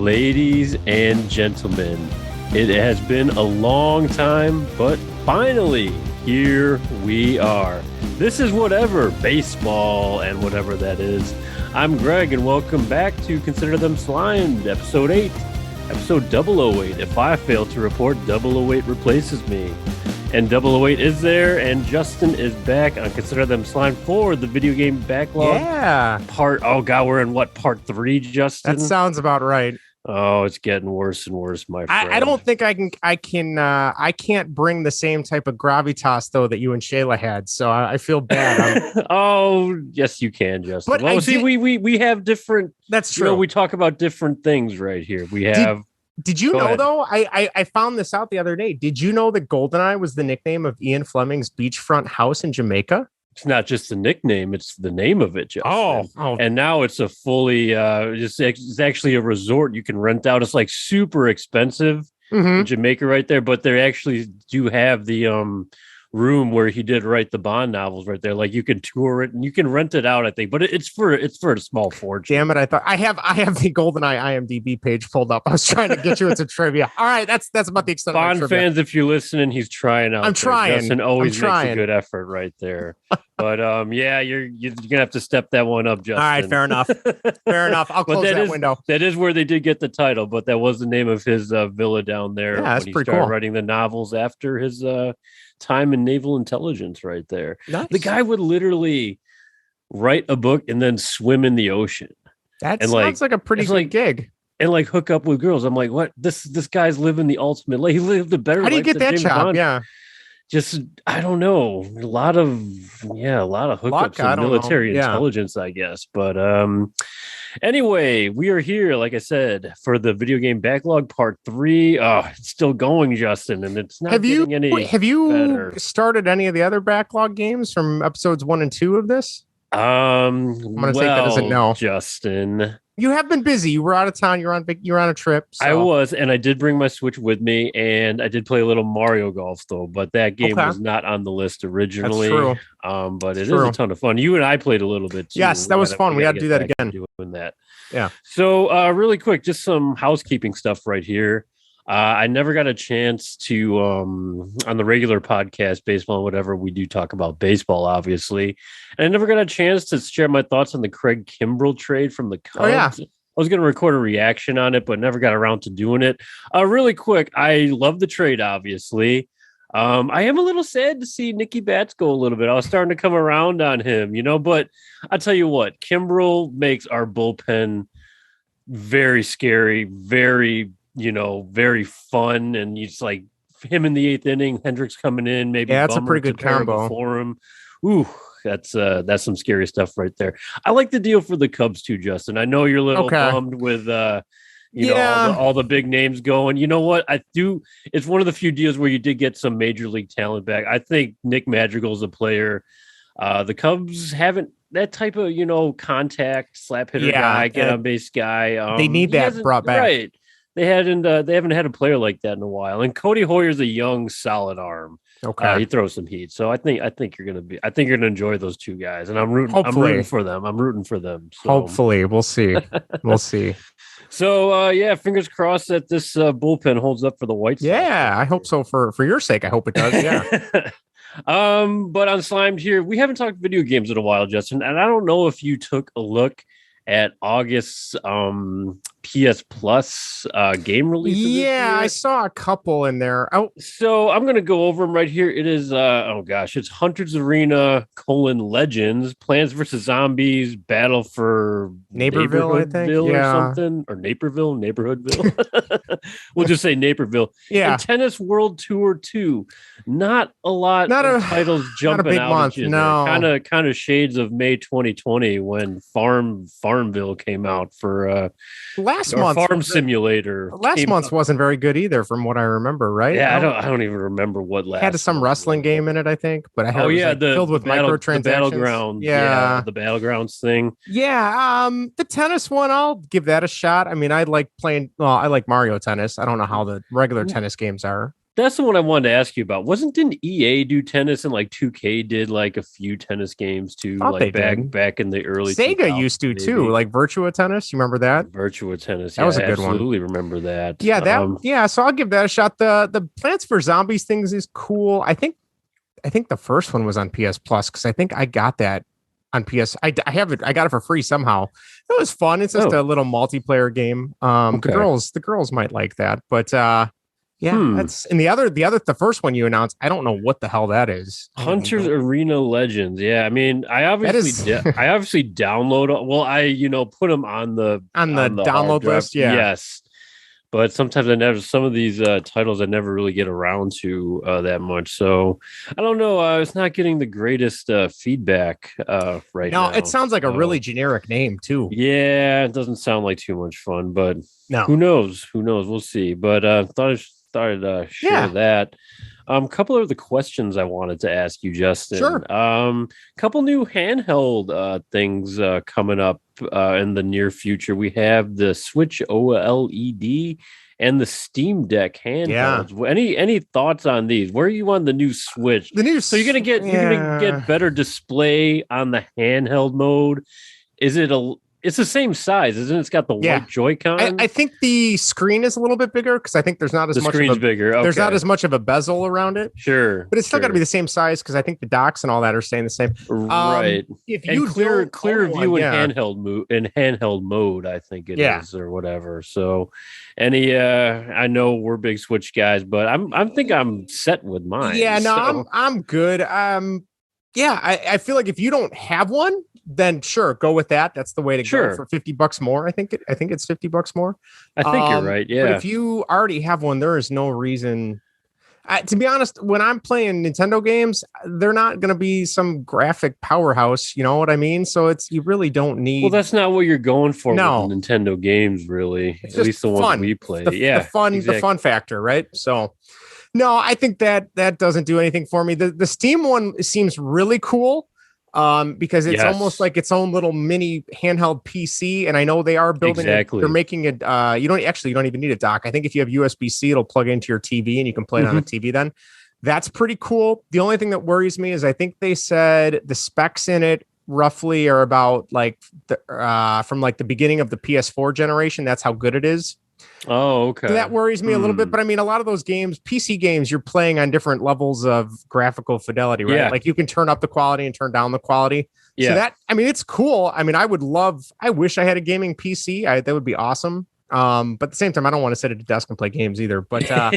Ladies and gentlemen, it has been a long time, but finally, here we are. This is whatever, baseball and whatever that is. I'm Greg, and welcome back to Consider Them Slimed, Episode 8, Episode 008. If I fail to report, 008 replaces me. And 008 is there, and Justin is back on Consider Them Slime for the video game backlog. Yeah. Oh God, we're in what, part 3, Justin? That sounds about right. Oh, it's getting worse and worse, my friend. I don't think I can't bring the same type of gravitas though that you and Shayla had, so I feel bad. Oh, yes, you can, Justin. But well, we have different. That's true. You know, we talk about different things right here. We have. Did you know, though, I found this out the other day. Did you know that Goldeneye was the nickname of Ian Fleming's beachfront house in Jamaica? It's not just the nickname, it's the name of it, Justin. Oh. And now it's a fully, it's actually a resort you can rent out. It's like super expensive in Jamaica right there, but they actually do have the room where he did write the Bond novels right there. Like you can tour it and you can rent it out, I think, but it's for a small fortune. Damn it. I thought I have the GoldenEye IMDb page pulled up. I was trying to get you into trivia. All right. That's about the extent Bond of trivia. fans, if you're listening, he's trying out. I'm trying. Justin always makes a good effort right there. But yeah, you're gonna have to step that one up, Justin. All right, fair enough. Fair enough. I'll close that window. That is where they did get the title, but that was the name of his villa down there. Yeah, that's when he pretty started cool. writing the novels after his time in naval intelligence right there. Nice. The guy would literally write a book and then swim in the ocean. That sounds like a pretty good gig. And like hook up with girls. I'm like, what? This guy's living the ultimate life. He lived a better life. How do you get that job? Yeah. Just, I don't know. A lot of hookups and military intelligence, I guess. But anyway, we are here, like I said, for the video game backlog part 3. It's still going, Justin, and it's not getting any better. Have you started any of the other backlog games from episodes 1 and 2 of this? I'm gonna take that as a no. Justin. You have been busy. You were out of town. You're on a trip. So. I was, and I did bring my Switch with me, and I did play a little Mario Golf though. But that game was not on the list originally. That's true. But it is a ton of fun. You and I played a little bit too. Yes, that was fun. We had to do that again. Doing that. Yeah. So really quick, just some housekeeping stuff right here. I never got a chance to, on the regular podcast, baseball and whatever, we do talk about baseball, obviously. And I never got a chance to share my thoughts on the Craig Kimbrell trade from the Cubs. Oh, yeah. I was going to record a reaction on it, but never got around to doing it. Really quick, I love the trade, obviously. I am a little sad to see Nicky Bats go a little bit. I was starting to come around on him, but I'll tell you what, Kimbrell makes our bullpen very scary, very very fun, and it's like him in the 8th inning, Hendricks coming in, maybe that's a pretty good combo for him. Ooh, that's some scary stuff right there. I like the deal for the Cubs too, Justin. I know you're a little bummed with all the big names going. You know what? I do. It's one of the few deals where you did get some major league talent back. I think Nick Madrigal's a player. The Cubs haven't that type of contact slap hitter guy, get on base guy. They need that brought back. Right. They haven't had a player like that in a while. And Cody Hoyer's a young, solid arm. Okay, he throws some heat. So I think you're gonna enjoy those two guys. And I'm rooting for them. So. Hopefully, we'll see. We'll see. So fingers crossed that this bullpen holds up for the White Sox. Yeah, I hope so. For your sake, I hope it does. Yeah. But on Slimed here, we haven't talked video games in a while, Justin. And I don't know if you took a look at August's PS Plus game release. Yeah, I saw a couple in there. So I'm going to go over them right here. It is, it's Hunter's Arena, Legends, Plants vs. Zombies, Battle for Naperville, I think. Or something. Or Neighborville. We'll just say Naperville. Yeah. And Tennis World Tour 2. Not a lot of titles jumping out. Month, no. Kind of shades of May 2020 when Farmville came out for last month. Farm Simulator. Last month's wasn't very good either, from what I remember. Right? Yeah, I don't even remember what last. Had some wrestling game in it, I think. But I heard filled with microtransactions. The Battlegrounds. Yeah, the Battlegrounds thing. Yeah, the tennis one, I'll give that a shot. I mean, I like Mario Tennis. I don't know how the regular tennis games are. That's the one I wanted to ask you about. Didn't EA do tennis and like 2K did like a few tennis games too, Thought they like did. back in the early Sega 2000s used to too, maybe. like Virtua Tennis. You remember that? Virtua Tennis. That Yeah, was I a good one. absolutely remember that. Yeah. So I'll give that a shot. The Plants vs Zombies things is cool. I think the first one was on PS Plus because I think I got that on PS. I have it. I got it for free somehow. It was fun. It's just Oh, a little multiplayer game. okay. The girls might like that, but yeah, Hmm. that's and the first one you announced. I don't know what the hell that is. Hunters Arena Legends. Yeah, I mean, That is I obviously download. Well, I put them on the on the hard download drive. list. Yeah, Yes, but sometimes I never. Some of these titles I never really get around to that much. So I don't know. It's not getting the greatest feedback right no, it now. sounds like a So really generic name too. yeah, it doesn't sound like too much fun, but No, who knows? Who knows? We'll see. But thought I'd share yeah, that. Couple of the questions I wanted to ask you, Justin. sure, Couple new handheld things coming up in the near future. We have the Switch OLED and the Steam Deck yeah. handhelds. Any thoughts on these? Where are you on the new Switch? The new, So you're gonna yeah. get better display on the handheld mode. Is it a It's the same size, isn't it? It's got the Yeah, white Joy-Con. I think the screen is a little bit bigger because I think there's not as The much screen's of a bigger. there's not Okay. as much of a bezel around it, Sure. but it's still got to be Sure. the same size because I think the docks and all that are staying the same. Right. If And you don't clear own one, view yeah, in handheld mode, I think it yeah, is, or whatever. So I know we're big Switch guys, but I'm set with mine. yeah, no, I'm So I'm good. Yeah, I feel like if you don't have one, then sure, go with that. That's the way to go sure. for $50 more. I think it's $50 more. I think you're right. But Yeah. if you already have one, there is no reason. To be honest, when I'm playing Nintendo games, they're not going to be some graphic powerhouse. You know what I mean? So you really don't Well, need. that's not what you're going for with the No, Nintendo games, really. it's At just least the ones fun. we play. Yeah, The exactly. fun factor, right? So no, I think that doesn't do anything for me. The Steam one seems really cool. Because it's almost Yes, like its own little mini handheld PC, and I know they are building it. They're exactly. making it. You don't even need a dock. I think if you have USB-C, it'll plug into your TV, and you can play it on the Hmm. TV. Then that's pretty cool. The only thing that worries me is I think they said the specs in it roughly are about like from like the beginning of the PS4 generation. That's how good it is. Oh, So okay. that worries me a little bit, Hmm. but I mean, a lot of those games, PC games, you're playing on different levels of graphical fidelity, right? Yeah, Like you can turn up the quality and turn down the quality. So yeah. I mean, it's cool. I mean, I wish I had a gaming PC. That would be awesome. But at the same time, I don't want to sit at a desk and play games either. But Yeah,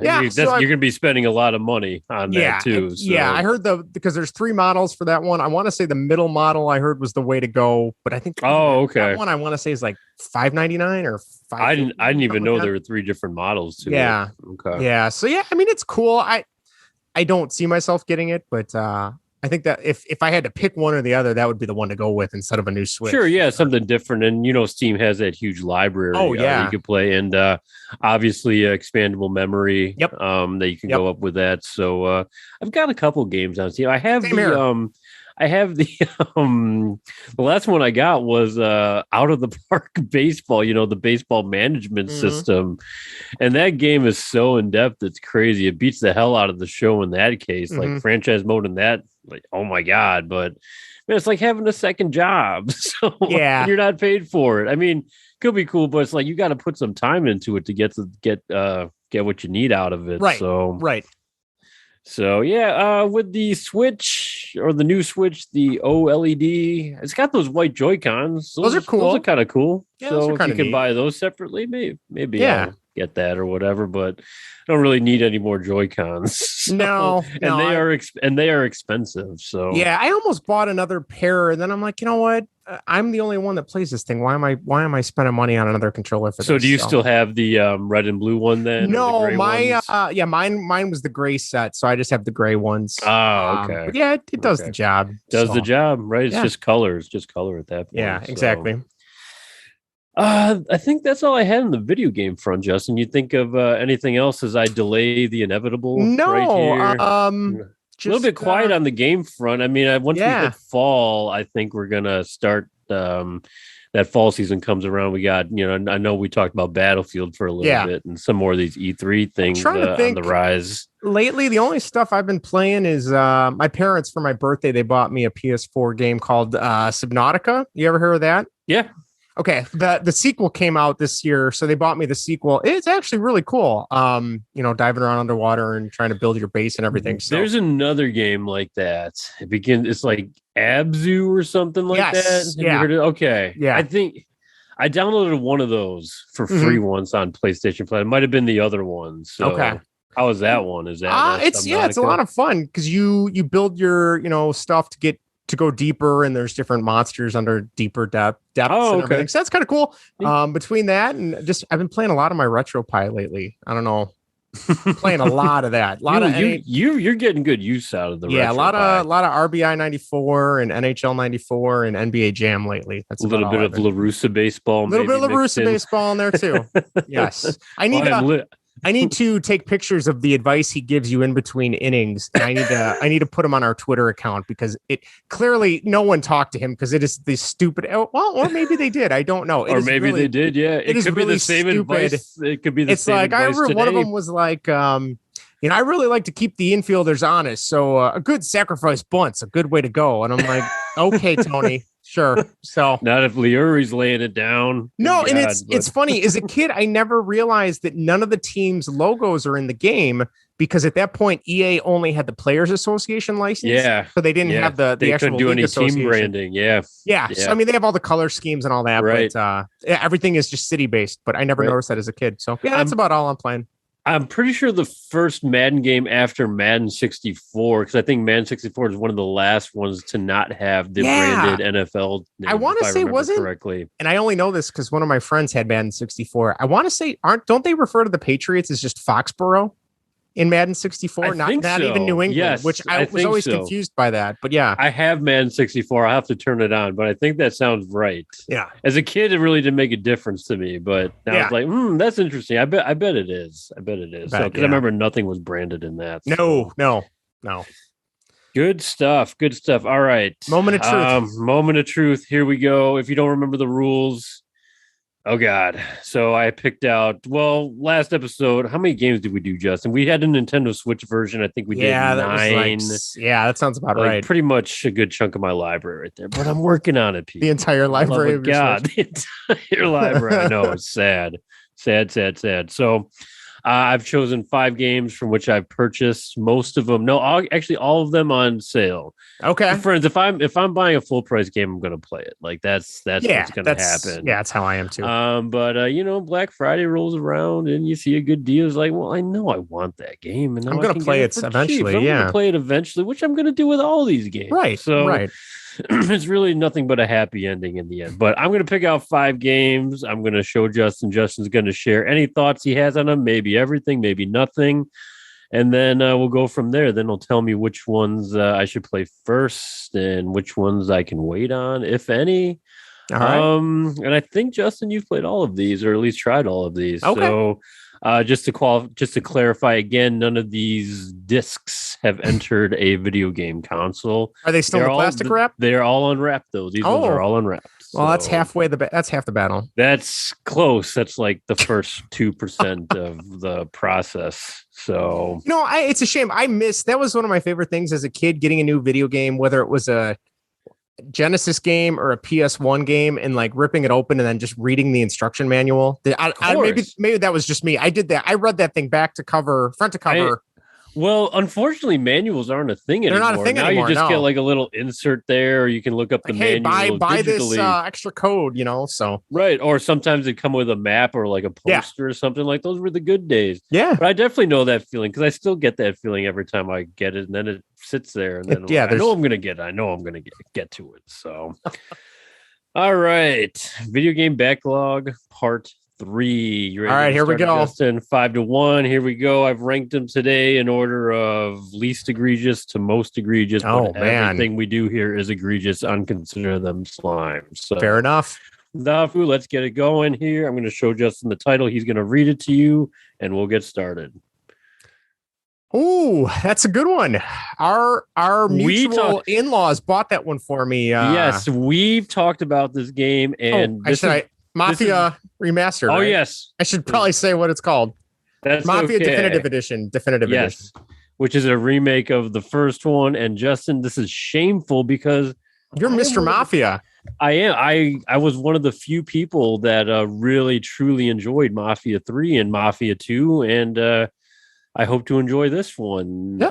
yeah, you're gonna be spending a lot of money on that too. yeah, I So, heard because there's three models for that one. I want to say the middle model I heard was the way to go, but I think oh, that okay. one I want to say is like 599 or I didn't 550, even something like know that. there were three different models to it. Yeah. Okay. Yeah. So yeah, I mean it's cool. I don't see myself getting it, but I think that if I had to pick one or the other, that would be the one to go with instead of a new Sure, Switch. yeah, something different, and Steam has that huge library Oh that you yeah. could play, and obviously expandable memory Yep. that you can Yep. go up with that. So I've got a couple games on Steam. Same here. I have the the last one I got was Out of the Park Baseball, the baseball management Mhm. system. And that game is so in depth, it's crazy. It beats the hell out of the show in that case. Like Mhm. franchise mode in that, like, oh my God. But man, it's like having a second job. So and Yeah. you're not paid for it. I mean, could be cool, but it's like you got to put some time into it to get what you need out of it. Right. Right. So yeah, with the Switch or the new Switch, the OLED, it's got those white Joy Cons. Those are cool. Those are kind of cool. Yeah, those So are if kind you of can neat. buy those separately, maybe Yeah. I'll get that or whatever. But I don't really need any more Joy Cons. No, and no, they are expensive. So yeah, I almost bought another pair, and then I'm like, you know what? I'm the only one that plays this thing. Why am I spending money on another controller for So this? do you still have the red and blue one then? Or the No, gray ones? yeah, mine was the gray set, so I just have the gray ones. Oh, okay. But yeah, it does Okay. the job. Does the so, job, right? It's Yeah. just color. It's just color at that point. Yeah, So, exactly. I think that's all I had in the video game front, Justin. You think of anything else as I delay the inevitable right No, here? A just little bit quiet on the game front. I mean, once we yeah. hit fall, I think we're gonna start that fall season comes around, we got, I know we talked about Battlefield for a little bit and some more of these E3 things on the rise. Lately, the only stuff I've been playing is my parents, for my birthday, they bought me a PS4 game called Subnautica. You ever heard of that? Yeah. Okay. The sequel came out this year, so they bought me the sequel. It's actually really cool. Diving around underwater and trying to build your base and everything. So there's another game like that. It's like Abzu or something like that. Have you heard it? Okay. Yeah. I think I downloaded one of those for free once on PlayStation Plus. It might have been the other one. So okay. How is that one? Is that it's a lot of fun because you build your stuff to go deeper, and there's different monsters under deeper depths and everything. So that's kind of cool. Between that and I've been playing a lot of my RetroPie lately. I don't know. Playing a lot of that. You're getting good use out of the RetroPie. a lot of RBI 94 and NHL 94 and NBA Jam lately. That's a little bit of LaRussa baseball. A little bit of LaRussa baseball in there too. Yes. I need to take pictures of the advice he gives you in between innings. And I need to put him on our Twitter account because it clearly no one talked to him because it is the stupid. Or maybe they did. I don't know. Or maybe they did. Yeah, it could really be the same stupid. Advice. It could be the same. It's like I remember one of them was like, I really like to keep the infielders honest. So a good sacrifice bunt's a good way to go. And I'm like, okay, Tony. Sure. So not if Leuri's laying it down. No, and it's funny. As a kid, I never realized that none of the team's logos are in the game because at that point EA only had the Players Association license. Yeah. So they didn't have the actual couldn't do any team branding. Yeah. So, I mean, they have all the color schemes and all that, right. But everything is just city based. But I never noticed that as a kid. So yeah, that's about all I'm playing. I'm pretty sure the first Madden game after Madden 64, because I think Madden 64 is one of the last ones to not have the branded NFL name. I want to say wasn't correctly, and I only know this because one of my friends had Madden 64. I want to say don't they refer to the Patriots as just Foxborough in Madden 64? Not even New England, yes, which I was always confused by that. But yeah, I have Madden 64. I'll have to turn it on, but I think that sounds right. Yeah. As a kid, it really didn't make a difference to me, but now it's like, that's interesting. I bet it is. Because I remember nothing was branded in that. So. No. Good stuff. All right. Moment of truth. Here we go. If you don't remember the rules. Oh, God. So I picked out, last episode, how many games did we do, Justin? We had a Nintendo Switch version. I think we did 9. That sounds about right. Pretty much a good chunk of my library right there. But I'm working on it, Pete. The entire library. The entire library. I know. It's sad. Sad. So I've chosen 5 games from which I've purchased most of them. No, actually all of them on sale. Okay. Friends, if I'm buying a full price game, I'm going to play it. Like that's what's going to happen. Yeah, that's how I am too. But Black Friday rolls around and you see a good deal. It's like, well, I know I want that game, and I'm going to play it eventually. I'm going to play it eventually, which I'm going to do with all these games. Right. So right. It's really nothing but a happy ending in the end. But I'm going to pick out 5 games. I'm going to show Justin. Justin's going to share any thoughts he has on them, maybe everything, maybe nothing. And then we'll go from there. Then he'll tell me which ones I should play first and which ones I can wait on, if any. All right. And I think, Justin, you've played all of these, or at least tried all of these. Okay. So just to clarify again, none of these discs have entered a video game console. Are they still in plastic wrap? They're all unwrapped, though. These ones are all unwrapped. Well, that's halfway. That's half the battle. That's close. That's like the first 2% of the process. So it's a shame. That was one of my favorite things as a kid, getting a new video game, whether it was a Genesis game or a PS1 game, and like ripping it open and then just reading the instruction manual. Maybe that was just me. I did that. I read that thing front to cover. Well, unfortunately, manuals aren't a thing anymore. They're not a thing anymore. Now you just get like a little insert there, or you can look up the manual. Buy this extra code, so. Right. Or sometimes they come with a map or like a poster or something. Like those were the good days. Yeah. But I definitely know that feeling because I still get that feeling every time I get it. And then it sits there. And then I know I'm going to get it. I know I'm going to get to it. So, all right. Video Game Backlog Part 3. You ready? All right, here we go. Justin, 5-1. Here we go. I've ranked them today in order of least egregious to most egregious. Oh, man. Everything we do here is egregious. Unconsider them slime. So fair enough. Dafu, let's get it going here. I'm going to show Justin the title. He's going to read it to you, and we'll get started. Oh, that's a good one. Our mutual in-laws bought that one for me. Yes, we've talked about this game, and Mafia Remastered. Oh, right? yes. I should probably say what it's called. That's Mafia okay. Definitive Edition. Edition. Which is a remake of the first one. And Justin, this is shameful because you're Mr. Mafia. I am. I was one of the few people that really truly enjoyed Mafia 3 and Mafia 2, and I hope to enjoy this one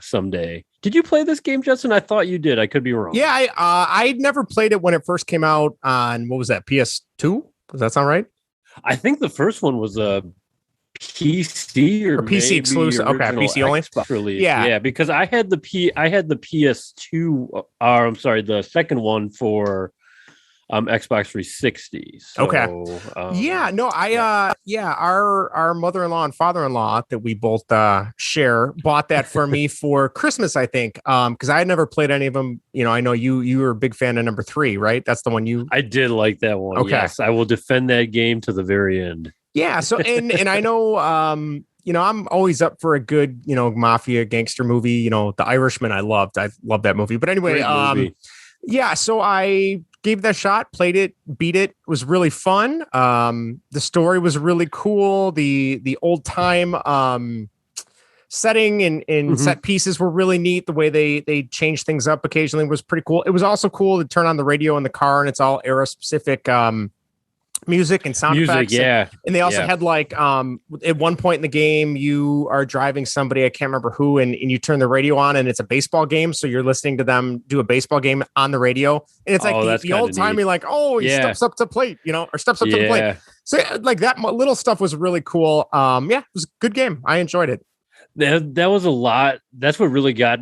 someday. Did you play this game, Justin? I thought you did. I could be wrong. Yeah, I never played it when it first came out on, what was that, PS2? Does that sound right? I think the first one was a PC or PC exclusive. Okay, PC only. Release. Yeah, because I had the PS2. I'm sorry, the second one for Xbox 360. So, okay. Our mother-in-law and father-in-law that we both share bought that for me for Christmas, I think. Because I had never played any of them. You know, I know you were a big fan of number 3, right? That's the one you. I did like that one. Okay. Yes, I will defend that game to the very end. Yeah. So and I know I'm always up for a good, mafia gangster movie. You know, The Irishman. I love that movie. But anyway, yeah. So I gave that a shot, played it, beat it. It was really fun. The story was really cool. The old time setting and set pieces were really neat. The way they changed things up occasionally was pretty cool. It was also cool to turn on the radio in the car and it's all era specific music and sound effects. Yeah. And they also had like at one point in the game, you are driving somebody, I can't remember who, and you turn the radio on and it's a baseball game. So you're listening to them do a baseball game on the radio. And it's like the old timey, like, he steps up to plate, or steps up to the plate. So like that little stuff was really cool. It was a good game. I enjoyed it. That was a lot. That's what really got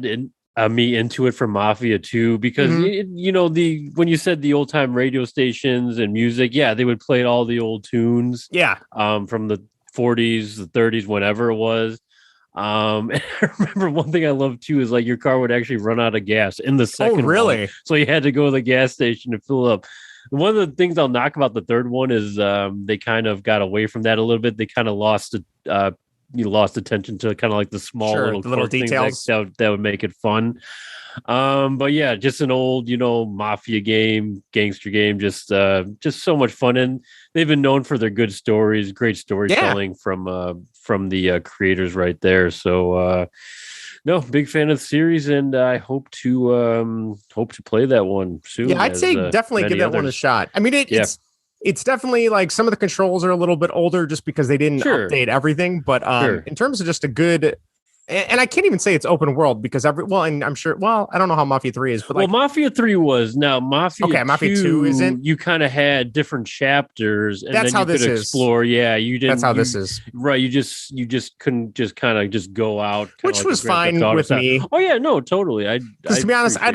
me into it for Mafia 2, because when you said the old time radio stations and music, they would play all the old tunes, from the 40s, the 30s, whenever it was. And I remember one thing I loved too is like your car would actually run out of gas in the second one, so you had to go to the gas station to fill up. One of the things I'll knock about the third one is they kind of got away from that a little bit. They kind of lost attention to kind of like the small little details that would make it fun. But yeah, just an old, mafia game, gangster game, just so much fun. And they've been known for their good stories, great storytelling from the creators right there. So no, big fan of the series, and I hope to play that one soon. Yeah, I'd say definitely give that one a shot. I mean, it's definitely like some of the controls are a little bit older just because they didn't update everything. But in terms of just a good, and I can't even say it's open world because and I'm sure, I don't know how Mafia 3 is, but Mafia 3 was. Now Mafia Mafia 2 isn't. You kind of had different chapters, and that's then you could explore. Yeah, you didn't. That's how this is. Right, you just couldn't just kind of just go out, which was fine with me. Oh yeah, no, totally. To be honest, I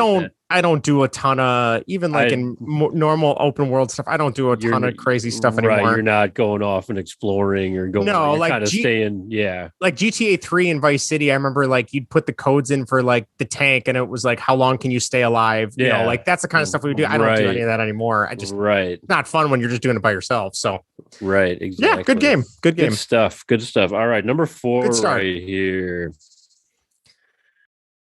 don't do a ton of in normal open world stuff. I don't do a ton of crazy stuff anymore. Right, you're not going off and exploring or going. No, like kind of staying. Yeah, like GTA 3 and Vice City. I remember like you'd put the codes in for like the tank, and it was like how long can you stay alive? You know, like that's the kind of stuff we do. I don't do any of that anymore. It's not fun when you're just doing it by yourself. So exactly. Yeah, good game. Good stuff. All right, number 4 right here.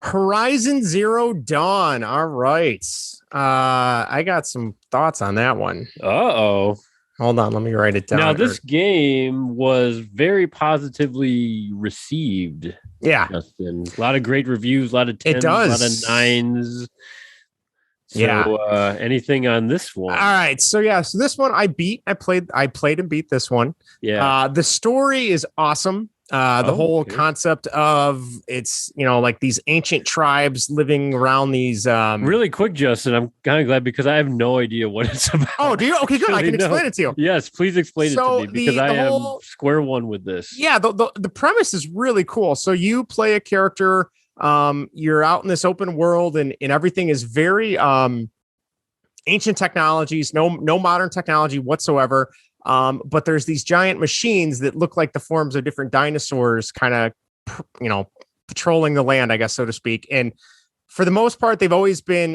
Horizon Zero Dawn. All right. I got some thoughts on that one. Uh-oh. Hold on, let me write it down. Now, this game was very positively received. Yeah. Justin. A lot of great reviews, a lot of 10s, a lot of 9s. So, anything on this one? All right. So this one I played and beat this one. Yeah. The story is awesome. The whole concept of it's, like these ancient tribes living around these. Really quick, Justin, I'm kind of glad because I have no idea what it's about. Oh, do you? Okay, good. I can explain it to you. Yes, please explain it to me because I am square one with this. Yeah, the premise is really cool. So you play a character. You're out in this open world and everything is very ancient technologies, no modern technology whatsoever. But there's these giant machines that look like the forms of different dinosaurs kind of, patrolling the land, I guess, so to speak. And for the most part, they've always been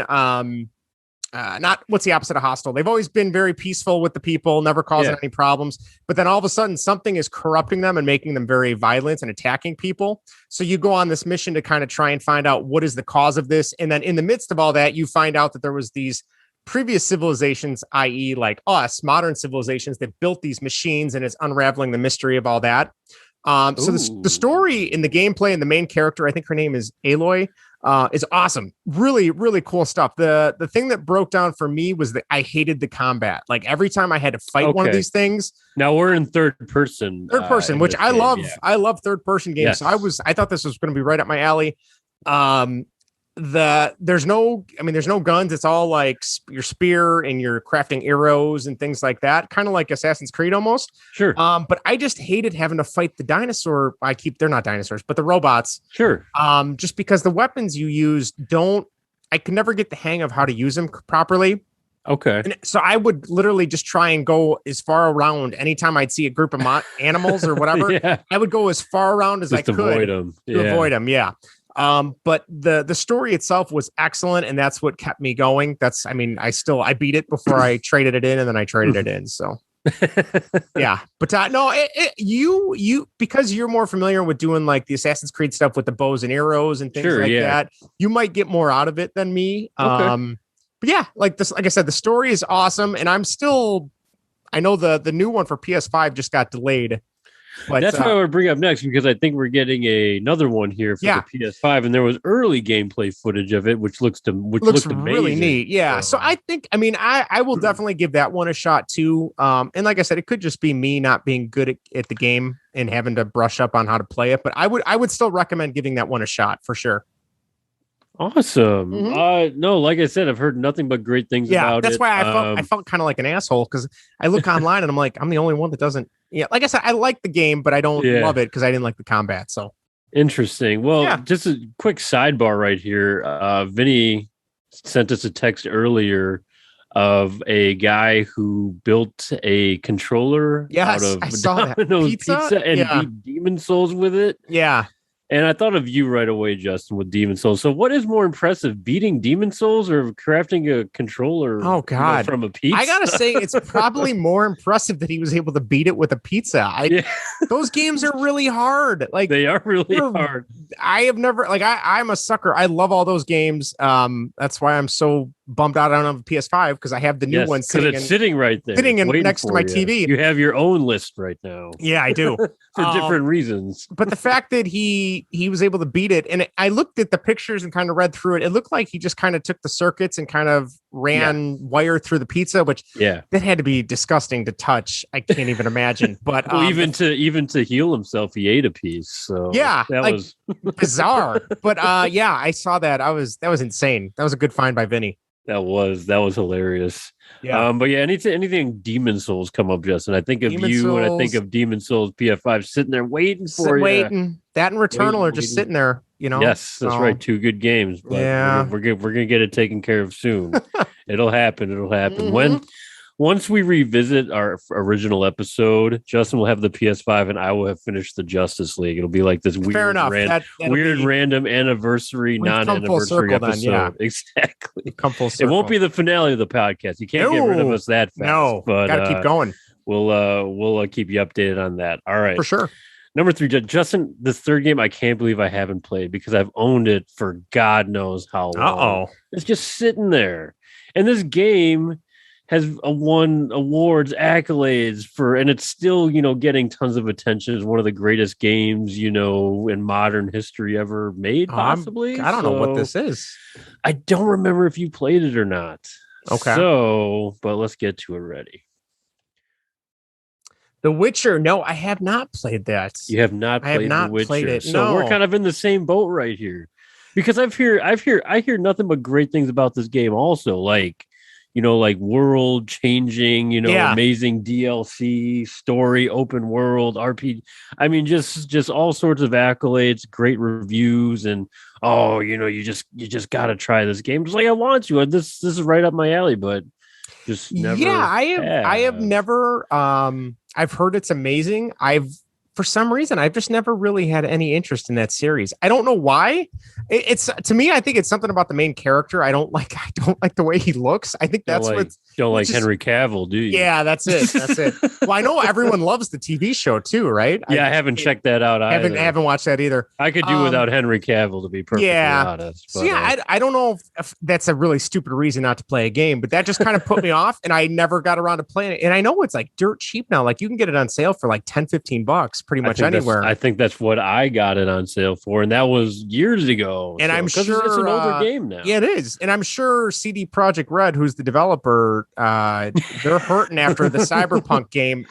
not what's the opposite of hostile. They've always been very peaceful with the people, never causing any problems. But then all of a sudden, something is corrupting them and making them very violent and attacking people. So you go on this mission to kind of try and find out what is the cause of this. And then in the midst of all that, you find out that there was these previous civilizations, i.e. like us, modern civilizations that built these machines, and it's unraveling the mystery of all that. So the story in the gameplay and the main character, I think her name is Aloy, is awesome. Really, really cool stuff. The thing that broke down for me was that I hated the combat. Like every time I had to fight one of these things. Now we're in third person, which I love. Yeah. I love third person games. Yes. So I thought this was going to be right up my alley. There's no guns. It's all like your spear and you're crafting arrows and things like that. Kind of like Assassin's Creed almost. Sure. But I just hated having to fight the dinosaur. They're not dinosaurs, but the robots. Sure. Just because the weapons you use I could never get the hang of how to use them properly. Okay. And so I would literally just try and go as far around anytime I'd see a group of animals or whatever. I would go as far around as I could avoid them. To avoid them. Yeah. But the story itself was excellent, and that's what kept me going. I beat it before I traded it in, and then I traded it in. So yeah, but no, you because you're more familiar with doing like the Assassin's Creed stuff with the bows and arrows and things that, you might get more out of it than me. Okay. But yeah, like I said, the story is awesome, and I know the new one for PS5 just got delayed. But that's what I would bring up next, because I think we're getting another one here for the PS5, and there was early gameplay footage of it, which looks really neat. Yeah. So I think, I will definitely give that one a shot too. And like I said, it could just be me not being good at the game and having to brush up on how to play it, but I would still recommend giving that one a shot for sure. Awesome. Mm-hmm. No, like I said, I've heard nothing but great things about it. That's why I felt kind of like an asshole, because I look online and I'm like, I'm the only one that doesn't. Yeah, like I said, I like the game, but I don't love it because I didn't like the combat. So interesting. Well, just a quick sidebar right here. Vinny sent us a text earlier of a guy who built a controller out of Domino's pizza and beat Demon Souls with it. Yeah. And I thought of you right away, Justin, with Demon Souls. So what is more impressive, beating Demon Souls or crafting a controller from a pizza? I got to say, it's probably more impressive that he was able to beat it with a pizza. Those games are really hard. Like they are really hard. I have never, I'm a sucker. I love all those games. That's why I'm so bummed out I don't have a PS5, because I have the new one sitting right there. Sitting next to my TV. You have your own list right now. Yeah, I do. For different reasons. But the fact that he was able to beat it, and I looked at the pictures and kind of read through it. It looked like he just kind of took the circuits and kind of ran wire through the pizza, which that had to be disgusting to touch. I can't even imagine. But even to heal himself, he ate a piece. So that was bizarre. But I saw that. That was insane. That was a good find by Vinny. That was hilarious. Yeah. But anything Demon Souls come up, Justin. I think of you when I think of Demon Souls PS5 sitting there waiting for you. Waiting. That and Returnal are just sitting there, Yes, that's right. Two good games. But we're gonna get it taken care of soon. It'll happen. Mm-hmm. Once we revisit our original episode, Justin will have the PS5 and I will have finished the Justice League. It'll be like this weird, random anniversary, non-anniversary episode. Exactly. Come full circle. It won't be the finale of the podcast. You can't get rid of us that fast. No, but gotta keep going. We'll keep you updated on that. All right, for sure. Number 3, Justin, this third game I can't believe I haven't played because I've owned it for God knows how long. It's just sitting there, and this game has won awards, accolades and it's still, getting tons of attention as one of the greatest games, in modern history ever made, possibly. I don't know what this is. I don't remember if you played it or not. Okay. But let's get to it already. The Witcher. No, I have not played that. You have not played The Witcher. Played it. So we're kind of in the same boat right here. Because I hear nothing but great things about this game also. Like world changing, amazing DLC, story, open world, RPG. I mean, just all sorts of accolades, great reviews, and you just got to try this game. Just like I want to. This is right up my alley, but just never. Yeah, I have never. I've heard it's amazing. I've for some reason, I've just never really had any interest in that series. I don't know why. It's to me, I think it's something about the main character. I don't like the way he looks. I think that's what don't like Henry Cavill, do you? Yeah, that's it. That's it. Well, I know everyone loves the TV show too, right? Yeah, I haven't checked that out either. I haven't watched that either. I could do without Henry Cavill, to be perfectly honest. But, so yeah, I don't know if that's a really stupid reason not to play a game, but that just kind of put me off, and I never got around to playing it. And I know it's like dirt cheap now. Like you can get it on sale for like $10-15 pretty much anywhere. I think that's what I got it on sale for, and that was years ago. And I'm sure it's an older game now. Yeah, it is. And I'm sure CD Projekt Red, who's the developer, they're hurting after the Cyberpunk game.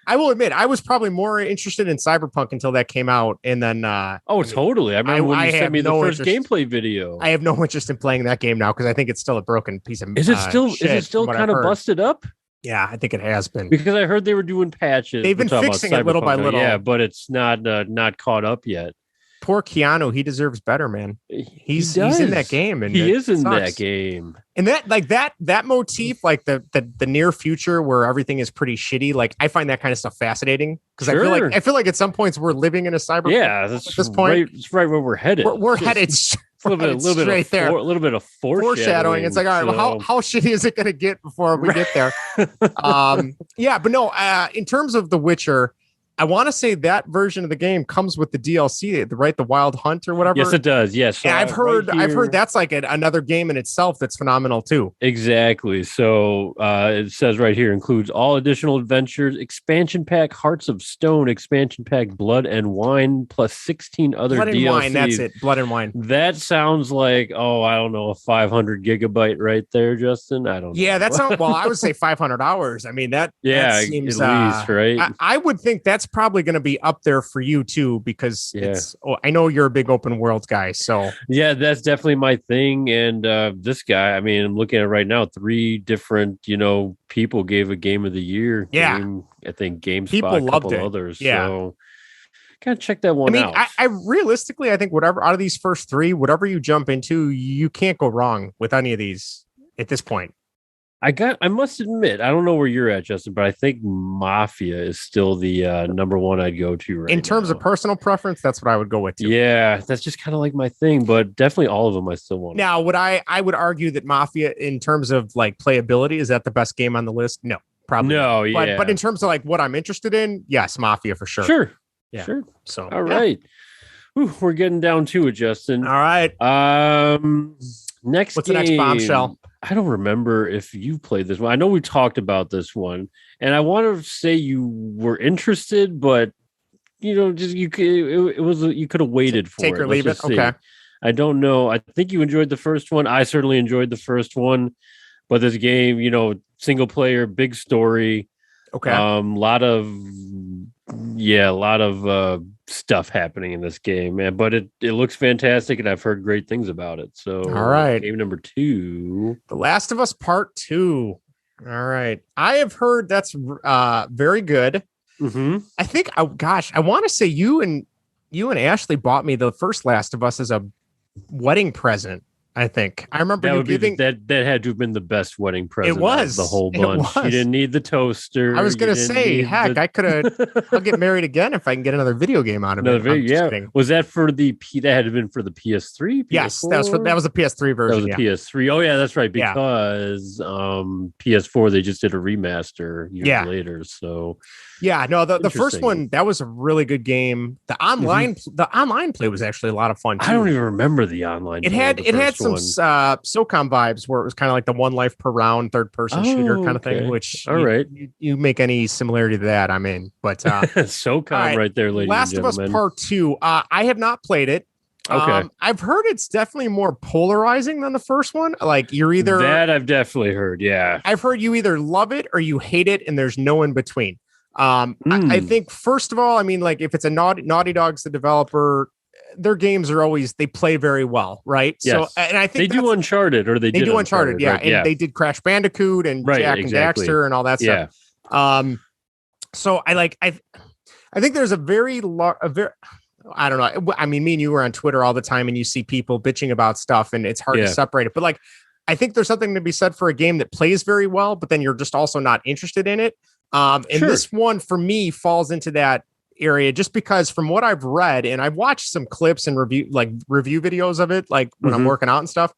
I will admit, I was probably more interested in Cyberpunk until that came out, and then totally. I remember when you sent me the first gameplay video. I have no interest in playing that game now because I think it's still a broken piece of. Is it still kind of busted up? Yeah, I think it has been, because I heard they were doing patches. They've been fixing it little by little. Yeah, but it's not caught up yet. Poor Keanu, he deserves better, man. He's in that game, and he is in that game. And that motif, like the near future where everything is pretty shitty, like I find that kind of stuff fascinating because I feel like at some points we're living in a cyberpunk. Yeah, that's at this point. It's right where we're headed. We're headed. A little bit of foreshadowing. It's like, all right, well, how shitty is it going to get before we get there? Yeah, but no. In terms of The Witcher, I want to say that version of the game comes with the DLC, right? The Wild Hunt or whatever. Yes, it does. Yes. So I've heard that's like another game in itself that's phenomenal too. Exactly. So it says right here, includes all additional adventures, expansion pack Hearts of Stone, expansion pack Blood and Wine, plus 16 other Blood and DLCs. Wine, that's it. Blood and Wine. That sounds like, I don't know, a 500 gigabyte right there, Justin. I don't know. Yeah, that sounds, well, I would say 500 hours. I mean, that seems, at least, right? I would think that's probably going to be up there for you too, because I know you're a big open world guy. So yeah, that's definitely my thing. And this guy, I mean, I'm looking at it right now, 3 different, people gave a game of the year. Yeah. I think GameSpot, people loved a couple it. Others. Yeah. So gotta check that one out. I realistically, I think whatever out of these first 3, whatever you jump into, you can't go wrong with any of these at this point. I must admit, I don't know where you're at, Justin, but I think Mafia is still the number one I'd go to right now. In terms of personal preference, that's what I would go with too. Yeah, that's just kind of like my thing, but definitely all of them I still want. Now, I would argue that Mafia, in terms of like playability, is that the best game on the list? No, probably no. Not. Yeah, but in terms of like what I'm interested in, yes, Mafia for sure. Sure. Yeah. Sure. So all right. Whew, we're getting down to it, Justin. All right. What's the next bombshell? I don't remember if you played this one. I know we talked about this one, and I want to say you were interested, but just you could have waited for take it. Or leave it. Okay. I don't know. I think you enjoyed the first one. I certainly enjoyed the first one, but this game, single player, big story. Okay. A lot of stuff happening in this game, man. But it looks fantastic, and I've heard great things about it. So, all right, game number 2, The Last of Us Part 2. All right, I have heard that's very good. Mm-hmm. I think, I want to say you and Ashley bought me the first Last of Us as a wedding present. I think I remember that you giving that had to have been the best wedding present. It was the whole bunch. You didn't need the toaster. I was gonna say, heck, I could have. I'll get married again if I can get another video game out of it. Yeah, was that for the that had been for the PS3? PS4? Yes, that was the PS3 version. That was a PS3. Oh yeah, that's right. Because PS4 they just did a remaster years later. So yeah, no, the first one, that was a really good game. The online play was actually a lot of fun too. I don't even remember the online. It had some SOCOM vibes where it was kind of like the 1 life per round, third person shooter kind of thing. Which you make any similarity to that, I'm in. But SOCOM right there, ladies Last and of Us Part 2. I have not played it. Okay. I've heard it's definitely more polarizing than the first one. Like you're either that I've definitely heard. Yeah, I've heard you either love it or you hate it, and there's no in between. I think first of all, I mean, like if it's a Naughty Dog's the developer, their games are always, they play very well, right? Yes. So, and I think they do Uncharted, or they do Uncharted, yeah, right? And they did Crash Bandicoot and Jack and Daxter and all that stuff. So I think there's a very I don't know. I mean, me and you were on Twitter all the time, and you see people bitching about stuff, and it's hard to separate it. But like, I think there's something to be said for a game that plays very well, but then you're just also not interested in it. And this one for me falls into that area, just because from what I've read, and I've watched some clips and review videos of it, like when I'm working out and stuff.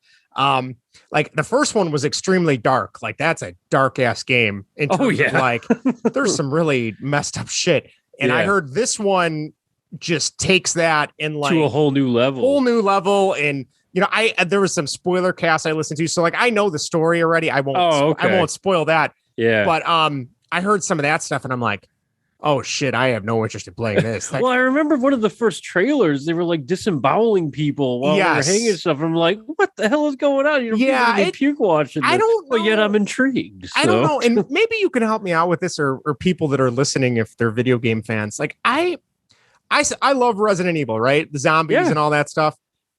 Like the first one was extremely dark. Like that's a dark ass game. In terms of like there's some really messed up shit. And I heard this one just takes that and like to a whole new level. And there was some spoiler cast I listened to, so like I know the story already. I won't spoil that. Yeah, but I heard some of that stuff and I'm like, oh shit, I have no interest in playing this. Like, well, I remember one of the first trailers, they were like disemboweling people while they were hanging stuff. I'm like, what the hell is going on? Puke watching this. I don't know. But yet I'm intrigued. I don't know. And maybe you can help me out with this, or people that are listening if they're video game fans. Like I love Resident Evil, right? The zombies and all that stuff.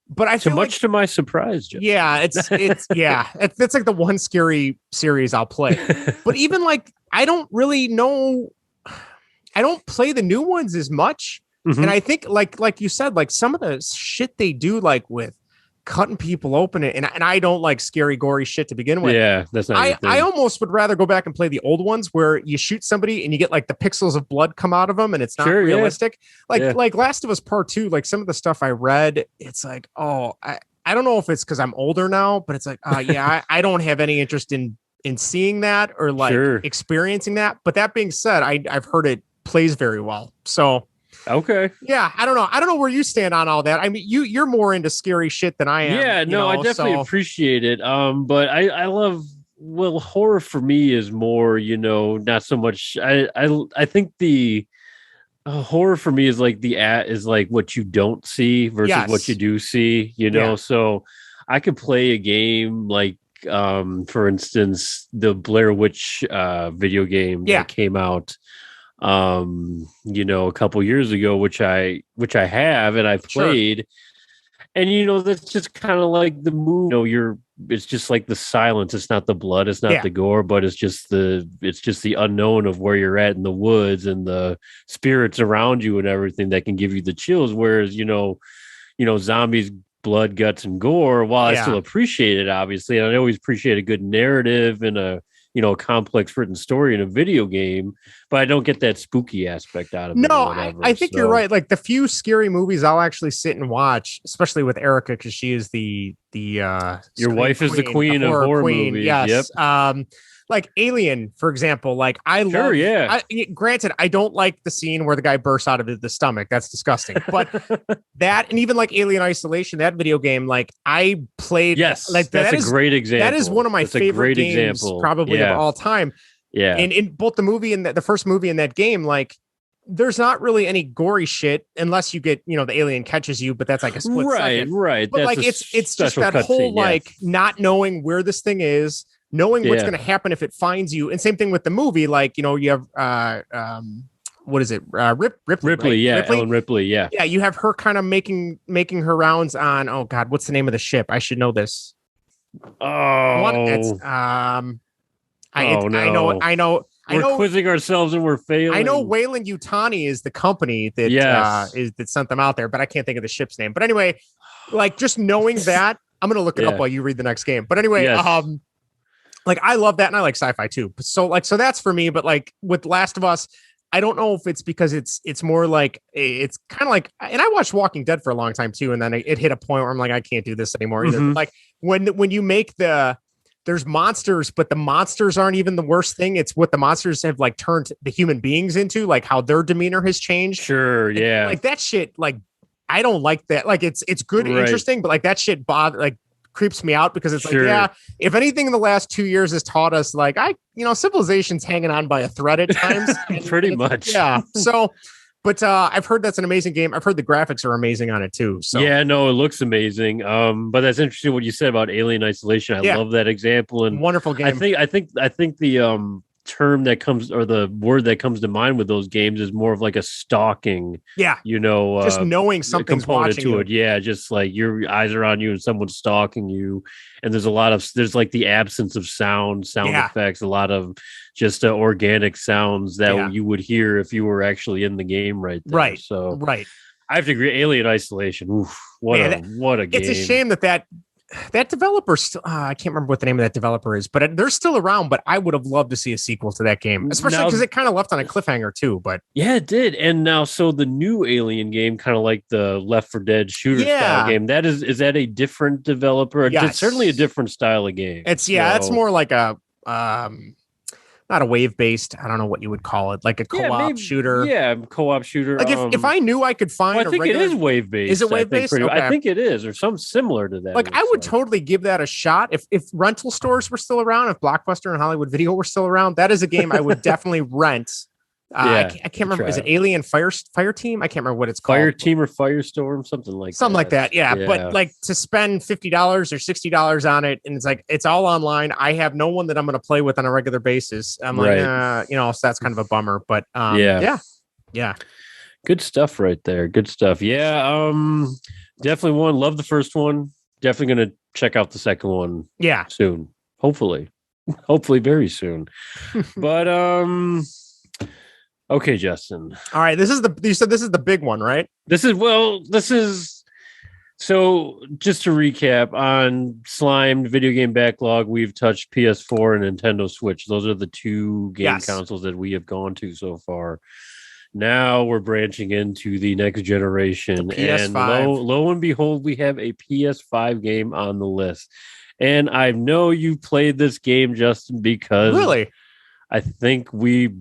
But I feel much to my surprise, Jeff. Yeah, it's like the one scary series I'll play. But even like I don't really know. I don't play the new ones as much. And I think like you said, like some of the shit they do, like with cutting people open, and I don't like scary, gory shit to begin with. Yeah, that's not. I almost would rather go back and play the old ones where you shoot somebody and you get like the pixels of blood come out of them and it's not realistic. Like Last of Us Part 2, like some of the stuff I read, it's like, I don't know if it's because I'm older now, but it's like, I don't have any interest in seeing that or like experiencing that. But that being said, I've heard it plays very well. So okay. Yeah, I don't know where you stand on all that. I mean, you're more into scary shit than I am. Yeah, no, I definitely appreciate it. But I love, well, horror for me is more, not so much. I think the horror for me is like is like what you don't see versus what you do see, So I could play a game like for instance, the Blair Witch video game that came out a couple years ago, which I have and I've played, and that's just kind of like the move. It's just like the silence. It's not the blood, it's not the gore, but it's just the unknown of where you're at in the woods and the spirits around you and everything that can give you the chills. Whereas zombies, blood, guts, and gore, while I still appreciate it, obviously, and I always appreciate a good narrative and a complex written story in a video game, but I don't get that spooky aspect out of it. No, I think you're right. Like the few scary movies I'll actually sit and watch, especially with Erica, because she is the your wife is the queen of horror movies. Yes. Yep. Like Alien, for example, like I love. Granted, I don't like the scene where the guy bursts out of the stomach. That's disgusting. But that, and even like Alien Isolation, that video game, like I played. Yes, like that's a great example. That is one of my favorite games, probably of all time. Yeah, and in both the movie and the first movie in that game, like there's not really any gory shit unless you get, the alien catches you, but that's like a split second. Right. But that's like it's just that whole like not knowing where this thing is. Knowing what's going to happen if it finds you, and same thing with the movie. Like you have what is it? Ripley, right? Ellen Ripley, yeah. You have her kind of making her rounds on. Oh God, what's the name of the ship? I should know this. No. I know. We're quizzing ourselves and we're failing. I know Weyland Yutani is the company that that sent them out there, but I can't think of the ship's name. But anyway, like just knowing that, I'm gonna look it up while you read the next game. But anyway, like I love that, and I like sci-fi too. So that's for me. But like with Last of Us, I don't know if it's because it's more like it's kind of like. And I watched Walking Dead for a long time too, and then it hit a point where I'm like, I can't do this anymore either. Like when you make there's monsters, but the monsters aren't even the worst thing. It's what the monsters have like turned the human beings into, like how their demeanor has changed. Sure, yeah. Like that shit. Like I don't like that. Like it's good, and interesting, but like that shit creeps me out because it's like, if anything in the last 2 years has taught us, like civilization's hanging on by a thread at times. Pretty much. Yeah. So, but I've heard that's an amazing game. I've heard the graphics are amazing on it too. So yeah, no, it looks amazing. But that's interesting what you said about Alien Isolation. I love that example, and wonderful game. I think the term that comes, or the word that comes to mind with those games, is more of like a stalking. Yeah, just knowing something's component watching to you. it. Yeah, just like your eyes are on you and someone's stalking you, and there's like the absence of sound effects, a lot of just organic sounds that you would hear if you were actually in the game right there. Right. So right. I have to agree. Alien Isolation. Oof, what a game. It's a shame that that developer still, I can't remember what the name of that developer is, but they're still around. But I would have loved to see a sequel to that game, especially because it kind of left on a cliffhanger too. But yeah, it did. And now, so the new Alien game, kind of like the Left 4 Dead shooter style game, is that a different developer? Yes. It's certainly a different style of game. It's more like a not a wave based. I don't know what you would call it, like a co-op shooter. Yeah, co-op shooter. Like if I knew I could find, I think it is wave based. Is it wave based? Okay. I think it is, or something similar to that. Like I would totally give that a shot if rental stores were still around, if Blockbuster and Hollywood Video were still around. That is a game I would definitely rent. I can't remember. Is it Alien Fire Team? I can't remember what it's called. Fire Team or Firestorm, something like that. Yeah, but like to spend $50 or $60 on it, and it's like it's all online. I have no one that I'm going to play with on a regular basis. I'm like, so that's kind of a bummer. But yeah. Good stuff right there. Good stuff. Yeah, definitely one. Love the first one. Definitely going to check out the second one. Yeah, soon. Hopefully very soon. But okay, Justin. All right, you said this is the big one, right? So just to recap, on Slimed Video Game Backlog, we've touched PS4 and Nintendo Switch. Those are the two game consoles that we have gone to so far. Now we're branching into the next generation. And lo and behold, we have a PS5 game on the list. And I know you played this game, Justin, because really, I think we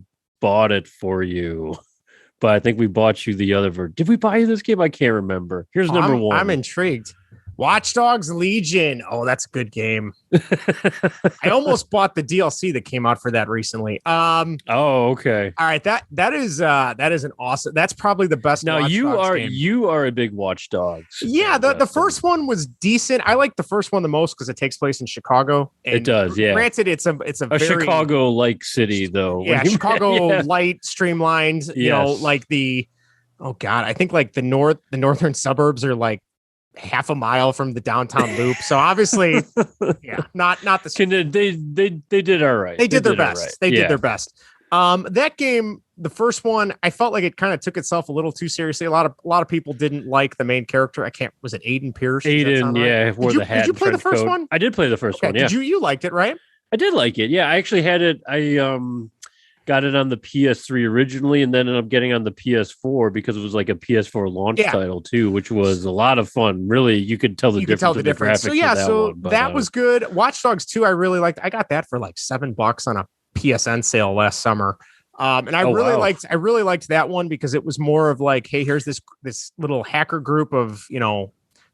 bought it for you, but I think we bought you the other version. Did we buy you this game? I can't remember. Here's number one. I'm intrigued. Watch Dogs Legion. Oh, that's a good game. I almost bought the DLC that came out for that recently. Oh, okay. All right, that is an awesome. That's probably the best. Now Watch Dogs game. You are a big Watch Dogs. Yeah, the first one was decent. I like the first one the most because it takes place in Chicago. And it does, yeah. Granted, it's a Chicago-like city though. Yeah, Chicago light, streamlined. You know, like I think like the northern suburbs are like half a mile from the downtown loop. So obviously, not the. They did all right. They did their best. They did their best. That game, the first one, I felt like it kind of took itself a little too seriously. A lot of people didn't like the main character. Was it Aiden Pierce? Aiden, yeah. Did you play the first one? I did play the first one. Yeah. Did you liked it, right? I did like it. Yeah, I actually had it. I got it on the PS3 originally, and then ended up getting on the PS4 because it was like a PS4 launch title too, which was a lot of fun. Really, you could tell the difference. So that was good. Watch Dogs 2, I really liked. I got that for like $7 on a PSN sale last summer. And I really liked that one because it was more of like, hey, here's this little hacker group of